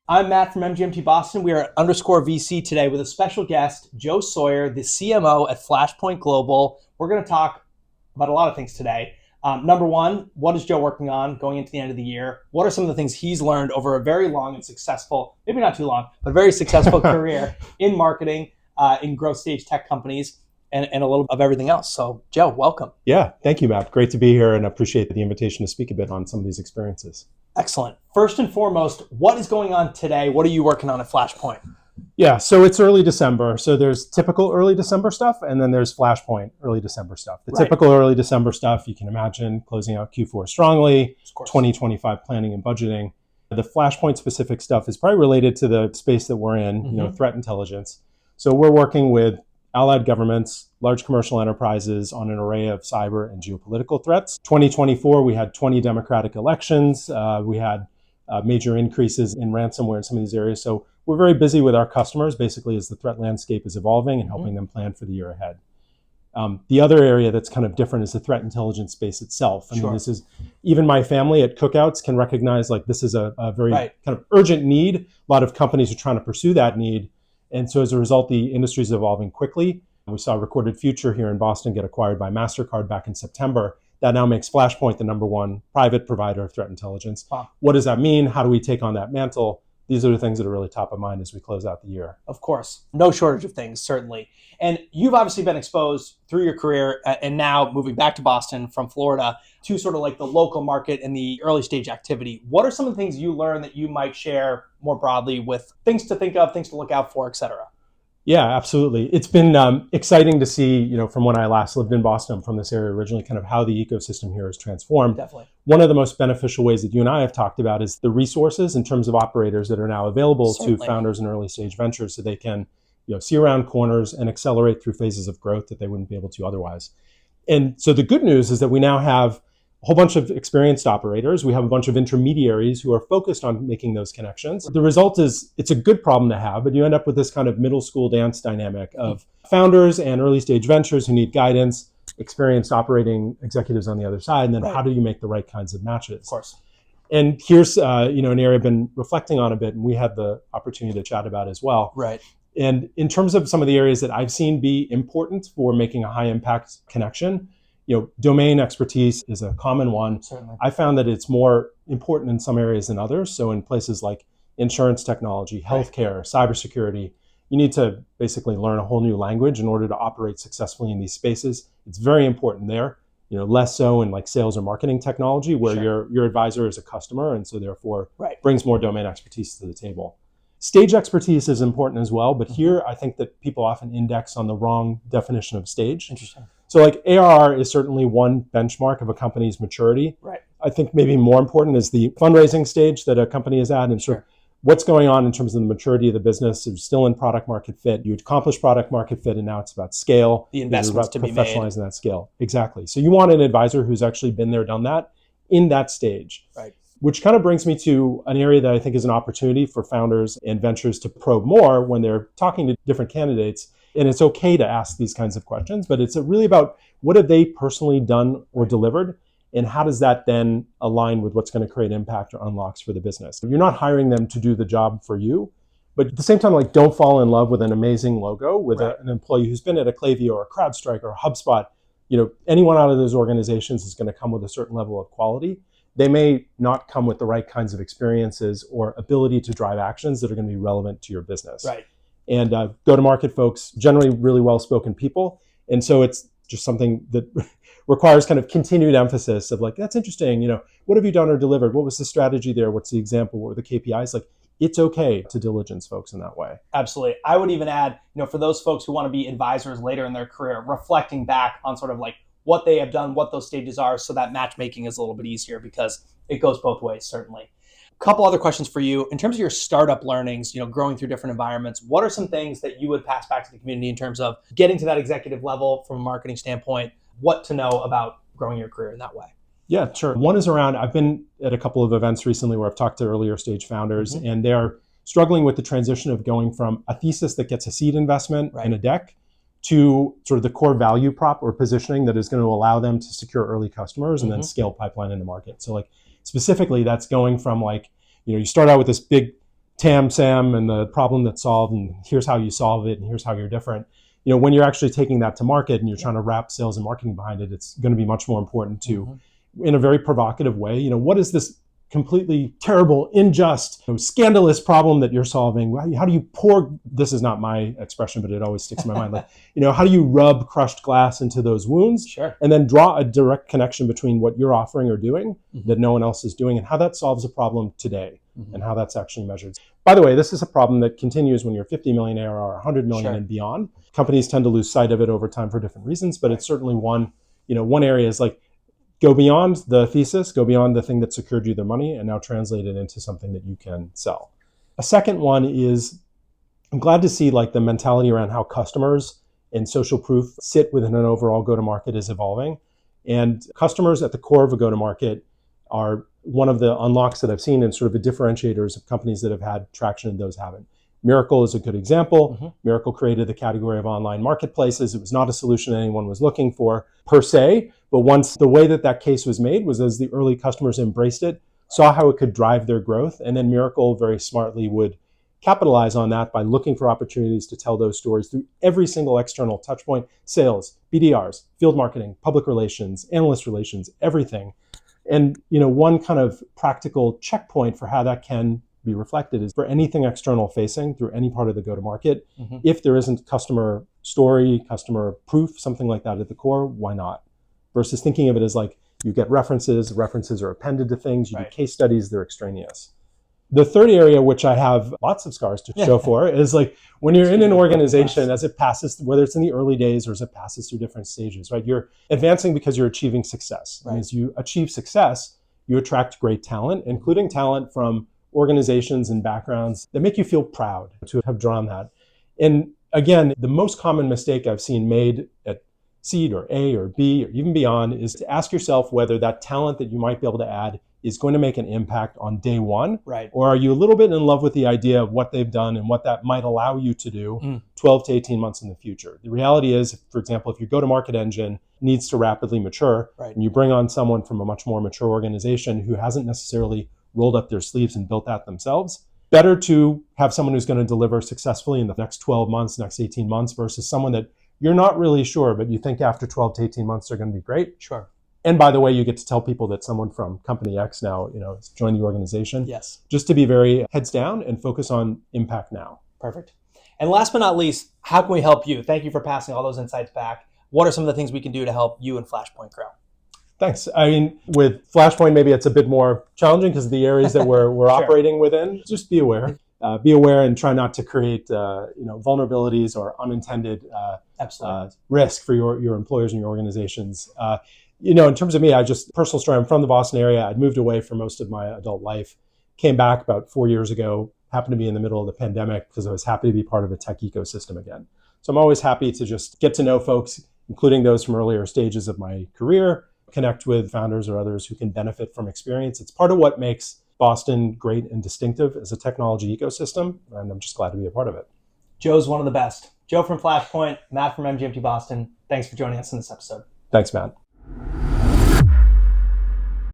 I'm Matt from MGMT Boston. We are at underscore VC today with a special guest, Joe Sawyer, the CMO at Flashpoint Global. We're going to talk about a lot of things today. Number one, what is Joe working on going into the end of the year? What are some of the things he's learned over a very long and successful, maybe not too long, but very successful career in marketing, in growth stage tech companies, and a little of everything else. So, Joe, welcome. Yeah, thank you, Matt. Great to be here and appreciate the invitation to speak a bit on some of these experiences. Excellent. First and foremost, what is going on today? What are you working on at Flashpoint? Yeah, so it's early December. So there's typical early December stuff, and then there's Flashpoint early December stuff. The typical early December stuff, you can imagine closing out Q4 strongly, 2025 planning and budgeting. The Flashpoint specific stuff is probably related to the space that we're in, threat intelligence. So we're working with allied governments, large commercial enterprises on an array of cyber and geopolitical threats. 2024, we had 20 democratic elections. We had major increases in ransomware in some of these areas. So we're very busy with our customers, basically, as the threat landscape is evolving and helping them plan for the year ahead. The other area that's kind of different is the threat intelligence space itself. I mean, this is, even my family at cookouts can recognize like this is a very kind of urgent need. A lot of companies are trying to pursue that need. And so as a result, the industry is evolving quickly. We saw Recorded Future here in Boston get acquired by Mastercard back in September. That now makes Flashpoint the number one private provider of threat intelligence. Wow. What does that mean? How do we take on that mantle? These are the things that are really top of mind as we close out the year. Of course. No shortage of things, certainly. And you've obviously been exposed through your career and now moving back to Boston from Florida to sort of like the local market and the early stage activity. What are some of the things you learned that you might share more broadly with things to think of, things to look out for, et cetera? Yeah, absolutely. It's been exciting to see, from when I last lived in Boston, from this area originally, kind of how the ecosystem here has transformed. Definitely. One of the most beneficial ways that you and I have talked about is the resources in terms of operators that are now available to founders and early stage ventures so they can see around corners and accelerate through phases of growth that they wouldn't be able to otherwise. And so the good news is that we now have a whole bunch of experienced operators. We have a bunch of intermediaries who are focused on making those connections. The result is it's a good problem to have, but you end up with this kind of middle school dance dynamic of founders and early stage ventures who need guidance, experienced operating executives on the other side, and then how do you make the right kinds of matches? Of course. And here's an area I've been reflecting on a bit, and we had the opportunity to chat about as well. Right. And in terms of some of the areas that I've seen be important for making a high impact connection, domain expertise is a common one. Certainly. I found that it's more important in some areas than others. So in places like insurance technology, healthcare, cybersecurity, you need to basically learn a whole new language in order to operate successfully in these spaces. It's very important there, less so in like sales or marketing technology where your advisor is a customer and so therefore brings more domain expertise to the table. Stage expertise is important as well, but here I think that people often index on the wrong definition of stage. Interesting. So like ARR is certainly one benchmark of a company's maturity. Right. I think maybe more important is the fundraising stage that a company is at and sort of what's going on in terms of the maturity of the business. It's still in product market fit. You accomplished product market fit and now it's about scale. The investments to be made. Professionalizing that scale. Exactly. So you want an advisor who's actually been there, done that in that stage. Right. Which kind of brings me to an area that I think is an opportunity for founders and ventures to probe more when they're talking to different candidates. And it's okay to ask these kinds of questions, but it's really about what have they personally done or delivered, and how does that then align with what's going to create impact or unlocks for the business. You're not hiring them to do the job for you, but at the same time, like don't fall in love with an amazing logo with an employee who's been at a Klaviyo or a CrowdStrike or a HubSpot. Anyone out of those organizations is going to come with a certain level of quality. They may not come with the right kinds of experiences or ability to drive actions that are going to be relevant to your business. Right. And go-to-market folks, generally really well-spoken people. And so it's just something that requires kind of continued emphasis of like, that's interesting. What have you done or delivered? What was the strategy there? What's the example? What were the KPIs? Like, it's okay to diligence folks in that way. Absolutely. I would even add, for those folks who want to be advisors later in their career, reflecting back on sort of like what they have done, what those stages are, so that matchmaking is a little bit easier because it goes both ways, certainly. A couple other questions for you. In terms of your startup learnings, growing through different environments, what are some things that you would pass back to the community in terms of getting to that executive level from a marketing standpoint, what to know about growing your career in that way? Yeah, sure. One is around, I've been at a couple of events recently where I've talked to earlier stage founders and they're struggling with the transition of going from a thesis that gets a seed investment in a deck to sort of the core value prop or positioning that is going to allow them to secure early customers and then scale pipeline into market. So like specifically that's going from like, you start out with this big TAM, SAM, and the problem that's solved, and here's how you solve it, and here's how you're different. When you're actually taking that to market and you're trying to wrap sales and marketing behind it, it's going to be much more important to, in a very provocative way, what is this completely terrible, unjust, scandalous problem that you're solving? How do you pour, this is not my expression, but it always sticks in my mind, how do you rub crushed glass into those wounds? Sure. And then draw a direct connection between what you're offering or doing that no one else is doing, and how that solves a problem today, and how that's actually measured. By the way, this is a problem that continues when you're 50 million ARR, 100 million and beyond. Companies tend to lose sight of it over time for different reasons, but it's certainly one area is go beyond the thesis, go beyond the thing that secured you the money, and now translate it into something that you can sell. A second one is, I'm glad to see the mentality around how customers and social proof sit within an overall go-to-market is evolving. And customers at the core of a go-to-market are one of the unlocks that I've seen and sort of the differentiators of companies that have had traction and those haven't. Miracle is a good example. Miracle created the category of online marketplaces. It was not a solution anyone was looking for per se, but once the way that case was made was as the early customers embraced it, saw how it could drive their growth, and then Miracle very smartly would capitalize on that by looking for opportunities to tell those stories through every single external touch point: sales, BDRs, field marketing, public relations, analyst relations, everything. And one kind of practical checkpoint for how that can be reflected is for anything external facing through any part of the go-to-market. If there isn't customer story, customer proof, something like that at the core, why not? Versus thinking of it as you get references are appended to things, you do case studies, they're extraneous. The third area, which I have lots of scars to show for, is when you're in an organization, as it passes, whether it's in the early days or as it passes through different stages, right? You're advancing because you're achieving success. And as you achieve success, you attract great talent, including talent from organizations and backgrounds that make you feel proud to have drawn that. And again, the most common mistake I've seen made at seed or A or B or even beyond is to ask yourself whether that talent that you might be able to add is going to make an impact on day one, or are you a little bit in love with the idea of what they've done and what that might allow you to do 12 to 18 months in the future? The reality is, for example, if your go-to-market engine needs to rapidly mature, and you bring on someone from a much more mature organization who hasn't necessarily rolled up their sleeves and built that themselves, better to have someone who's going to deliver successfully in the next 12 months, next 18 months, versus someone that you're not really sure, but you think after 12 to 18 months they're going to be great. Sure. And by the way, you get to tell people that someone from company X now, has joined the organization. Yes. Just to be very heads down and focus on impact now. Perfect. And last but not least, how can we help you? Thank you for passing all those insights back. What are some of the things we can do to help you and Flashpoint grow? Thanks. I mean, with Flashpoint, maybe it's a bit more challenging because of the areas that we're operating within. Just be aware. Be aware and try not to create vulnerabilities or unintended risk for your employers and your organizations. In terms of me, personal story, I'm from the Boston area. I'd moved away for most of my adult life, came back about 4 years ago, happened to be in the middle of the pandemic because I was happy to be part of a tech ecosystem again. So I'm always happy to just get to know folks, including those from earlier stages of my career, connect with founders or others who can benefit from experience. It's part of what makes Boston great and distinctive as a technology ecosystem, and I'm just glad to be a part of it. Joe's one of the best. Joe from Flashpoint, Matt from MGMT Boston, thanks for joining us in this episode. Thanks, Matt.